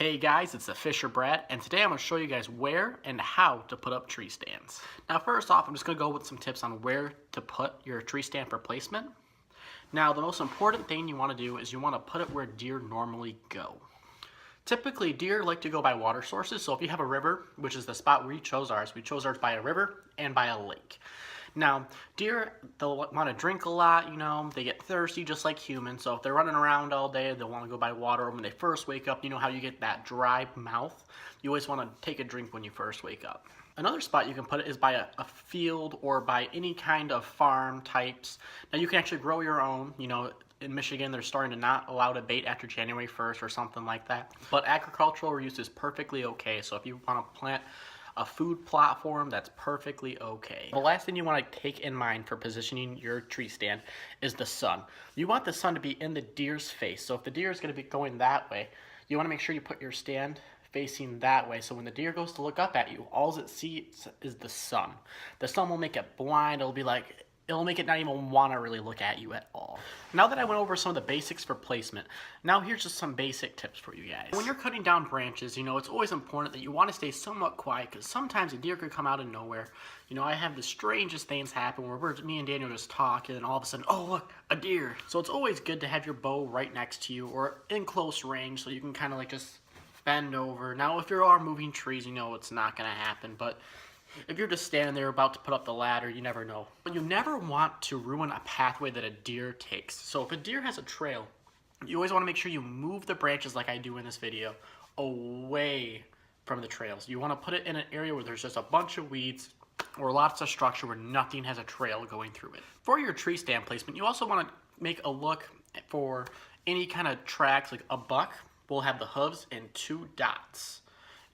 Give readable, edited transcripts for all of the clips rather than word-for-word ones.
Hey guys, it's the Fisher Brad, and today I'm going to show you guys where and how to put up tree stands. Now first off, I'm just going to go with some tips on where to put your tree stand for placement. Now the most important thing you want to do is you want to put it where deer normally go. Typically deer like to go by water sources, so if you have a river, which is the spot where we chose ours by a river and by a lake. Now, deer, they'll want to drink a lot, they get thirsty just like humans, so if they're running around all day, they'll want to go by water. When they first wake up, you know how you get that dry mouth? You always want to take a drink when you first wake up. Another spot you can put it is by a field or by any kind of farm types. Now, you can actually grow your own, in Michigan, they're starting to not allow to bait after January 1st or something like that. But agricultural use is perfectly okay, so if you want to plant a food platform, that's perfectly okay. The last thing you want to take in mind for positioning your tree stand is the sun. You want the sun to be in the deer's face. So if the deer is going to be going that way, you want to make sure you put your stand facing that way. So when the deer goes to look up at you, all it sees is the sun. The sun will make it blind. It'll make it not even want to really look at you at all. Now that I went over some of the basics for placement, now here's just some basic tips for you guys. When you're cutting down branches, it's always important that you want to stay somewhat quiet because sometimes a deer could come out of nowhere. I have the strangest things happen where me and Daniel just talking and all of a sudden, oh look, a deer. So it's always good to have your bow right next to you or in close range so you can kind of just bend over. Now if you are moving trees, it's not going to happen, but if you're just standing there about to put up the ladder, you never know. But you never want to ruin a pathway that a deer takes. So if a deer has a trail, you always want to make sure you move the branches like I do in this video away from the trails. You want to put it in an area where there's just a bunch of weeds or lots of structure where nothing has a trail going through it. For your tree stand placement, you also want to make a look for any kind of tracks. Like a buck will have the hooves and 2 dots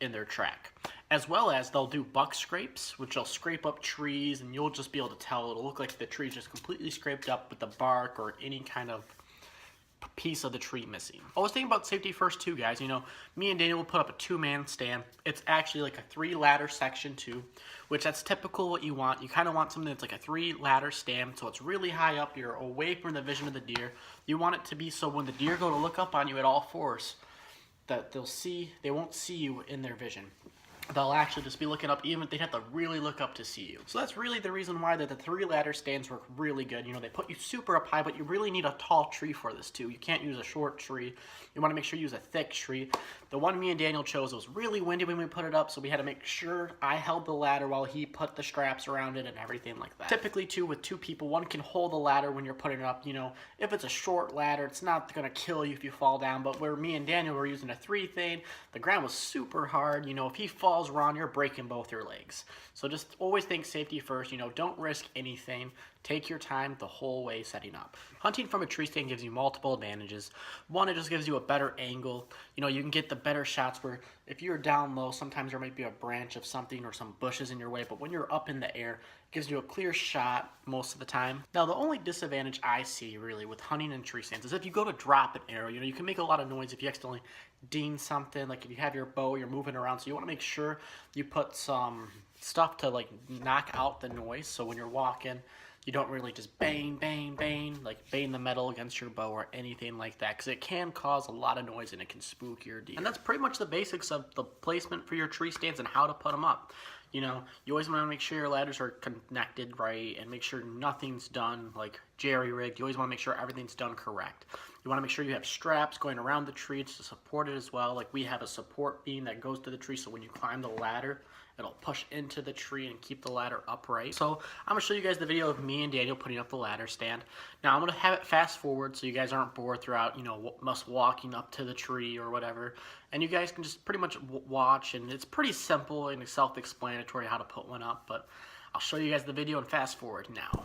in their track. As well as they'll do buck scrapes, which will scrape up trees, and you'll just be able to tell. It'll look like the tree's just completely scraped up with the bark or any kind of piece of the tree missing. I was thinking about safety first too, guys. Me and Daniel will put up a 2-man stand. It's actually like a 3-ladder section too, which that's typical what you want. You kind of want something that's like a 3-ladder stand, so it's really high up. You're away from the vision of the deer. You want it to be so when the deer go to look up on you at all fours, that they won't see you in their vision. They'll actually just be looking up, even if they have to really look up to see you. So that's really the reason why the 3-ladder stands work really good. They put you super up high, but you really need a tall tree for this too. You can't use a short tree. You want to make sure you use a thick tree. The one me and Daniel chose, it was really windy when we put it up, so we had to make sure I held the ladder while he put the straps around it and everything like that. Typically too, with 2 people, one can hold the ladder when you're putting it up. If it's a short ladder, it's not going to kill you if you fall down, but where me and Daniel were using a 3 thing, the ground was super hard. If he falls wrong, you're breaking both your legs. So just always think safety first. Don't risk anything. Take your time the whole way setting up. Hunting from a tree stand gives you multiple advantages. One, it just gives you a better angle. You can get the better shots where if you're down low, sometimes there might be a branch of something or some bushes in your way, but when you're up in the air, it gives you a clear shot most of the time. Now, the only disadvantage I see really with hunting in tree stands is if you go to drop an arrow, you can make a lot of noise if you accidentally ding something. Like if you have your bow, you're moving around, so you want to make sure you put some stuff to knock out the noise, so when you're walking, you don't really just bang, bang, bang, bang the metal against your bow or anything like that, because it can cause a lot of noise and it can spook your deer. And that's pretty much the basics of the placement for your tree stands and how to put them up. You always want to make sure your ladders are connected right and make sure nothing's done jerry-rigged. You always want to make sure everything's done correct. You want to make sure you have straps going around the tree to support it as well. We have a support beam that goes to the tree, so when you climb the ladder, it'll push into the tree and keep the ladder upright. So I'm going to show you guys the video of me and Daniel putting up the ladder stand. Now I'm going to have it fast forward so you guys aren't bored throughout, us walking up to the tree or whatever. And you guys can just pretty much watch, and it's pretty simple and self-explanatory how to put one up. But I'll show you guys the video and fast forward now.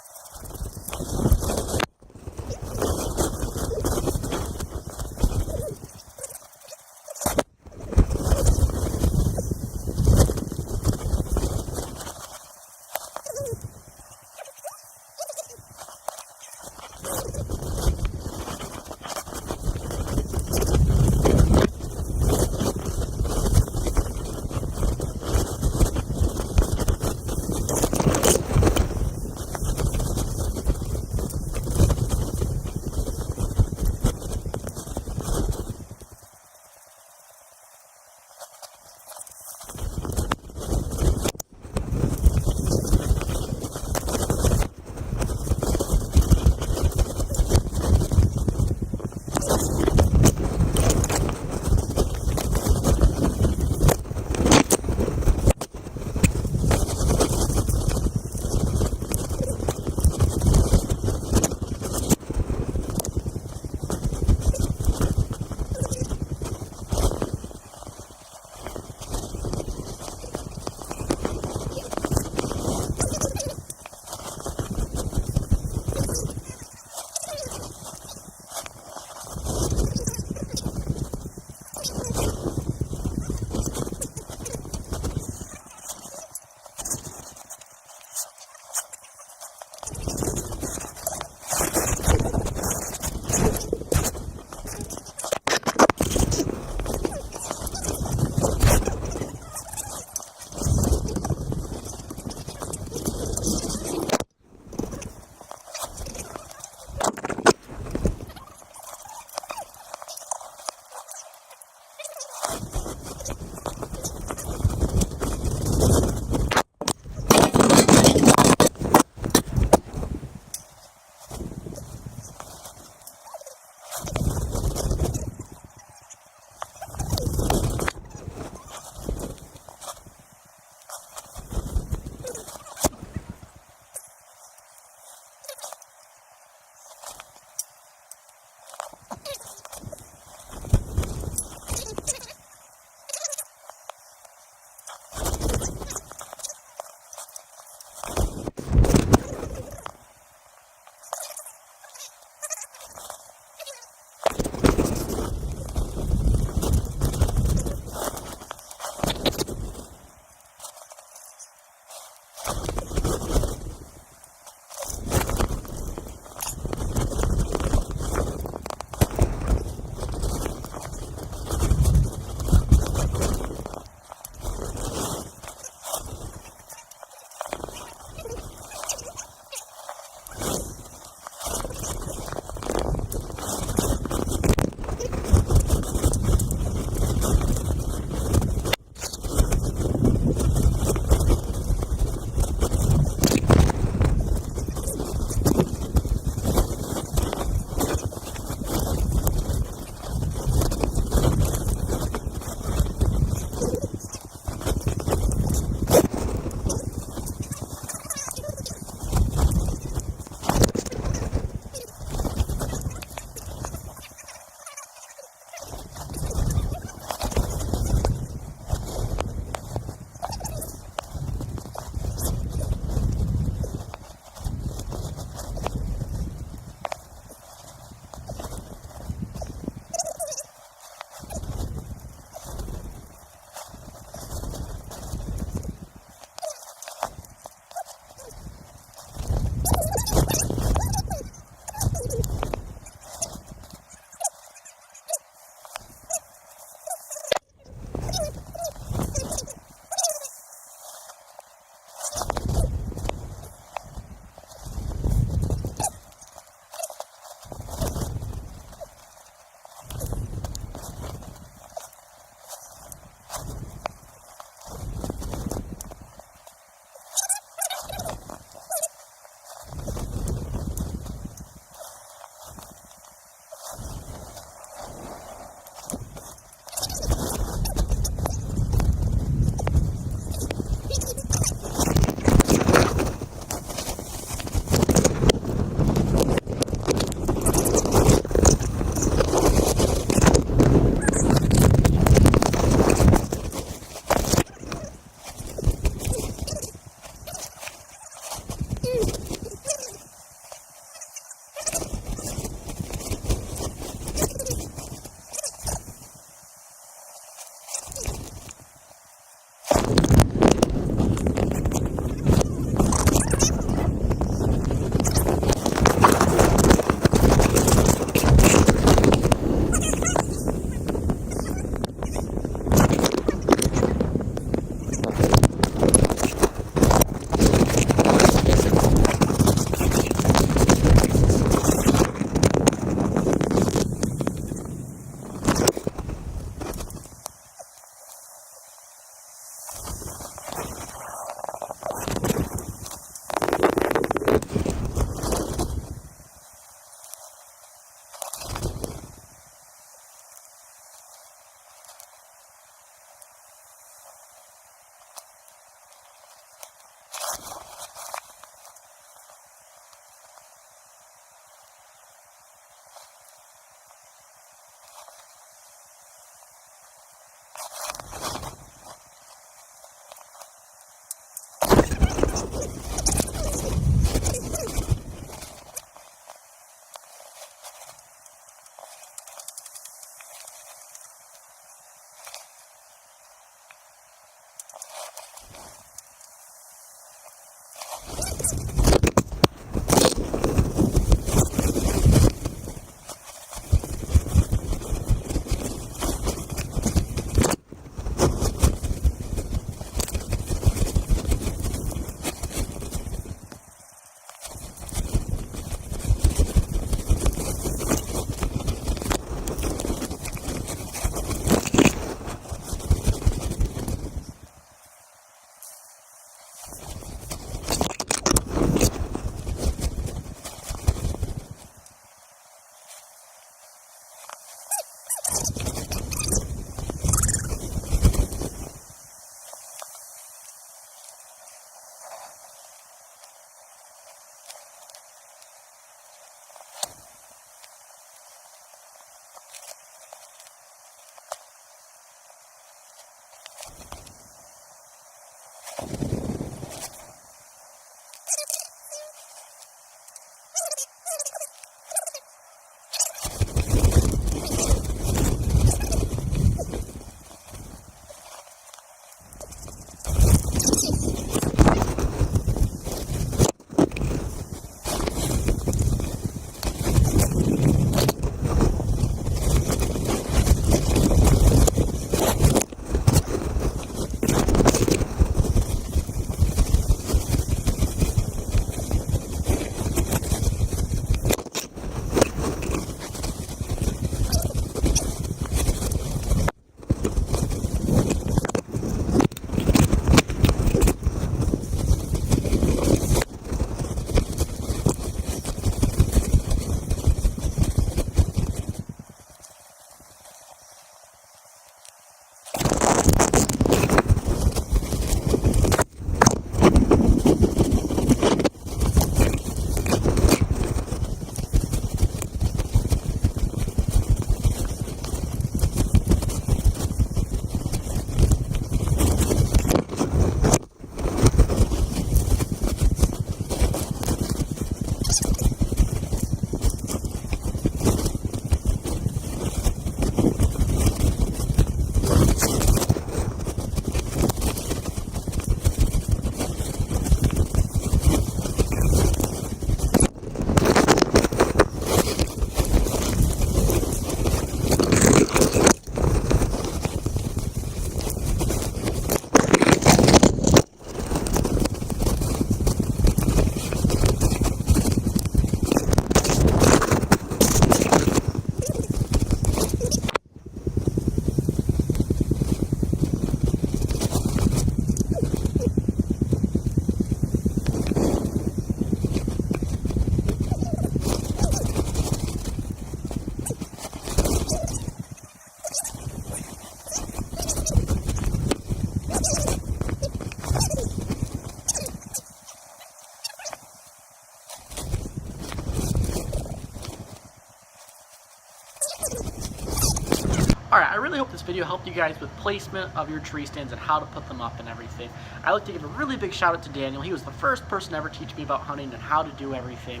Alright, I really hope this video helped you guys with placement of your tree stands and how to put them up and everything. I'd like to give a really big shout out to Daniel. He was the first person to ever teach me about hunting and how to do everything.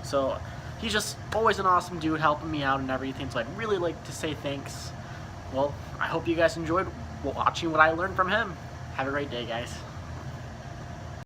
So he's just always an awesome dude helping me out and everything. So I'd really like to say thanks. Well, I hope you guys enjoyed watching what I learned from him. Have a great day, guys.